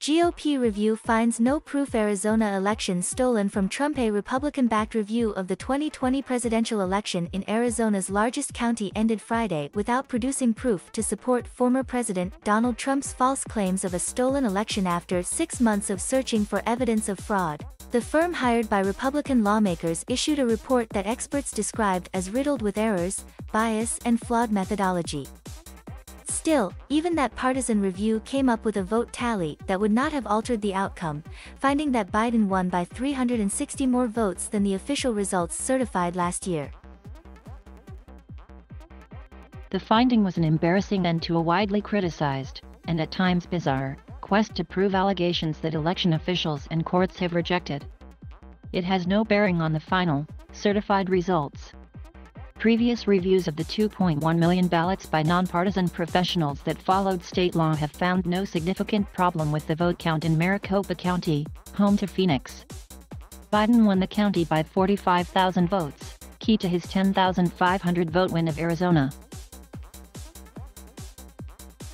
GOP review finds no proof Arizona election stolen from TrumpA Republican-backed review of the 2020 presidential election in Arizona's largest county ended Friday without producing proof to support former President Donald Trump's false claims of a stolen election after 6 months of searching for evidence of fraud. The firm hired by Republican lawmakers issued a report that experts described as riddled with errors, bias, and flawed methodology. Still, even that partisan review came up with a vote tally that would not have altered the outcome, finding that Biden won by 360 more votes than the official results certified last year. The finding was an embarrassing end to a widely criticized, and at times bizarre, quest to prove allegations that election officials and courts have rejected. It has no bearing on the final, certified results. Previous reviews of the 2.1 million ballots by nonpartisan professionals that followed state law have found no significant problem with the vote count in Maricopa County, home to Phoenix. Biden won the county by 45,000 votes, key to his 10,500 vote win of Arizona.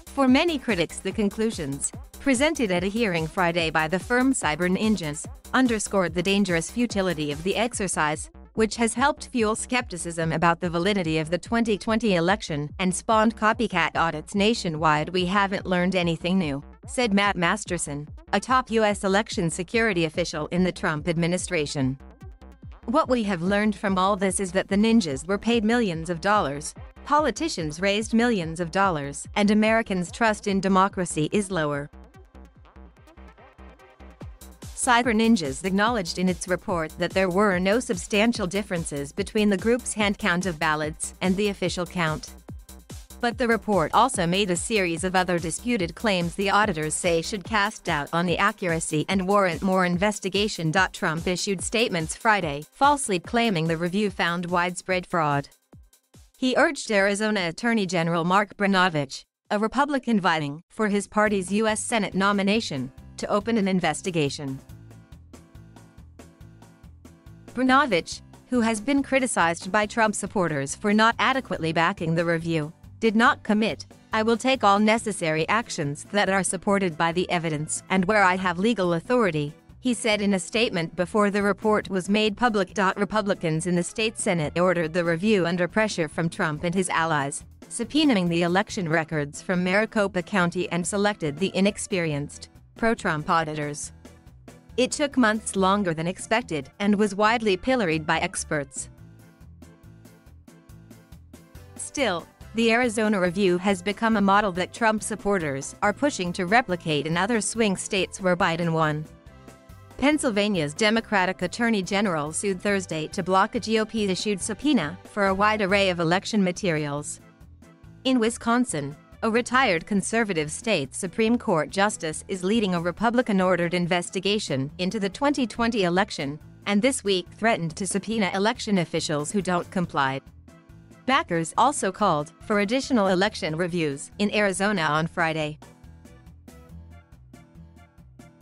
For many critics, the conclusions, presented at a hearing Friday by the firm Cyber Ninjas, underscored the dangerous futility of the exercise, which has helped fuel skepticism about the validity of the 2020 election and spawned copycat audits nationwide. "We haven't learned anything new," said Matt Masterson, a top U.S. election security official in the Trump administration. "What we have learned from all this is that the ninjas were paid millions of dollars, politicians raised millions of dollars, and Americans' trust in democracy is lower." Cyber Ninjas acknowledged in its report that there were no substantial differences between the group's hand count of ballots and the official count. But the report also made a series of other disputed claims the auditors say should cast doubt on the accuracy and warrant more investigation. Trump issued statements Friday, falsely claiming the review found widespread fraud. He urged Arizona Attorney General Mark Brnovich, a Republican vying for his party's U.S. Senate nomination, to open an investigation. Brnovich, who has been criticized by Trump supporters for not adequately backing the review, did not commit. "I will take all necessary actions that are supported by the evidence and where I have legal authority," he said in a statement before the report was made public. Republicans in the state Senate ordered the review under pressure from Trump and his allies, subpoenaing the election records from Maricopa County and selected the inexperienced, pro-Trump auditors. It took months longer than expected and was widely pilloried by experts. Still, the Arizona review has become a model that Trump supporters are pushing to replicate in other swing states where Biden won. Pennsylvania's Democratic Attorney General sued Thursday to block a GOP-issued subpoena for a wide array of election materials. In Wisconsin, a retired conservative state Supreme Court justice is leading a Republican-ordered investigation into the 2020 election, and this week threatened to subpoena election officials who don't comply. Backers also called for additional election reviews in Arizona on Friday.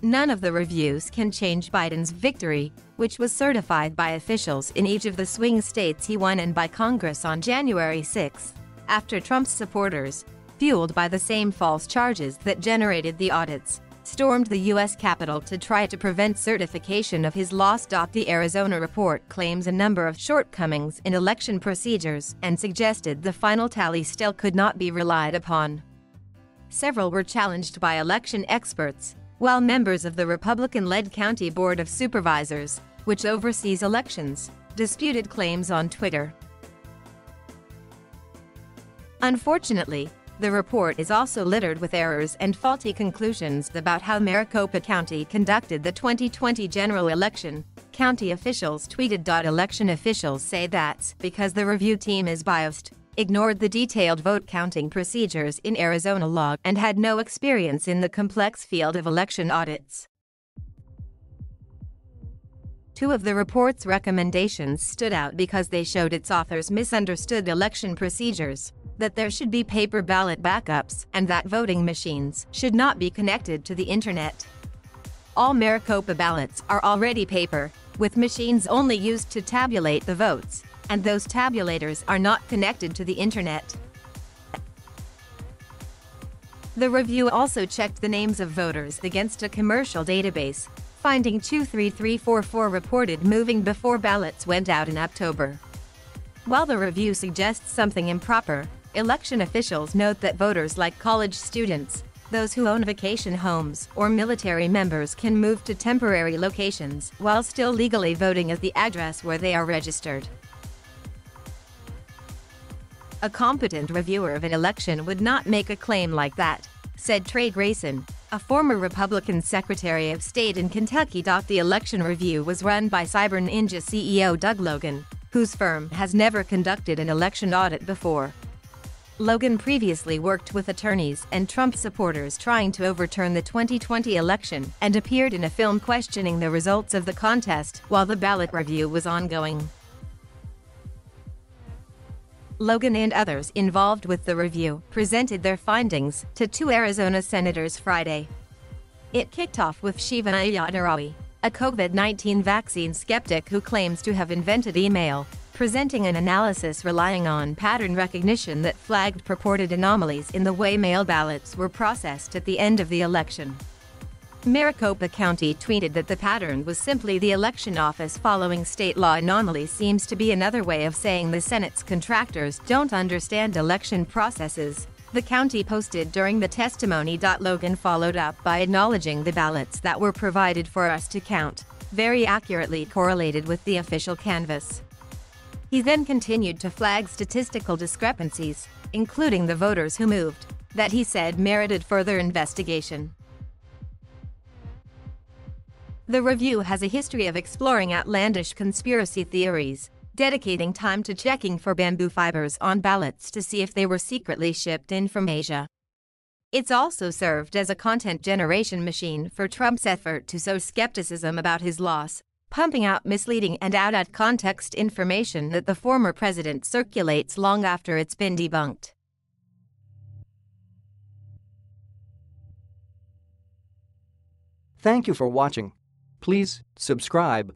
None of the reviews can change Biden's victory, which was certified by officials in each of the swing states he won and by Congress on January 6, after Trump's supporters, fueled by the same false charges that generated the audits, stormed the U.S. Capitol to try to prevent certification of his loss. The Arizona report claims a number of shortcomings in election procedures and suggested the final tally still could not be relied upon. Several were challenged by election experts, while members of the Republican-led County Board of Supervisors, which oversees elections, disputed claims on Twitter. Unfortunately, the report is also littered with errors and faulty conclusions about how Maricopa County conducted the 2020 general election. County officials tweeted. Election officials say that's because the review team is biased, ignored the detailed vote counting procedures in Arizona law, and had no experience in the complex field of election audits. Two of the report's recommendations stood out because they showed its authors misunderstood election procedures, that there should be paper ballot backups, and that voting machines should not be connected to the internet. All Maricopa ballots are already paper, with machines only used to tabulate the votes, and those tabulators are not connected to the internet. The review also checked the names of voters against a commercial database, finding 23344 reported moving before ballots went out in October. While the review suggests something improper, election officials note that voters like college students, those who own vacation homes, or military members can move to temporary locations while still legally voting at the address where they are registered. A competent reviewer of an election would not make a claim like that, said Trey Grayson, a former Republican Secretary of State in Kentucky. The election review was run by Cyber Ninja CEO Doug Logan, whose firm has never conducted an election audit before. Logan previously worked with attorneys and Trump supporters trying to overturn the 2020 election and appeared in a film questioning the results of the contest while the ballot review was ongoing. Logan and others involved with the review presented their findings to 2 Arizona senators Friday. It kicked off with Shiva Ayyadurai, a COVID-19 vaccine skeptic who claims to have invented email, presenting an analysis relying on pattern recognition that flagged purported anomalies in the way mail ballots were processed at the end of the election. Maricopa County tweeted that the pattern was simply the election office following state law. Anomaly seems to be another way of saying the Senate's contractors don't understand election processes, the county posted during the testimony. Logan followed up by acknowledging the ballots that were provided for us to count very accurately correlated with the official canvass. He then continued to flag statistical discrepancies, including the voters who moved, that he said merited further investigation. The review has a history of exploring outlandish conspiracy theories, dedicating time to checking for bamboo fibers on ballots to see if they were secretly shipped in from Asia. It's also served as a content generation machine for Trump's effort to sow skepticism about his loss, pumping out misleading and out-of-context information that the former president circulates long after it's been debunked. Thank you for watching. Please subscribe,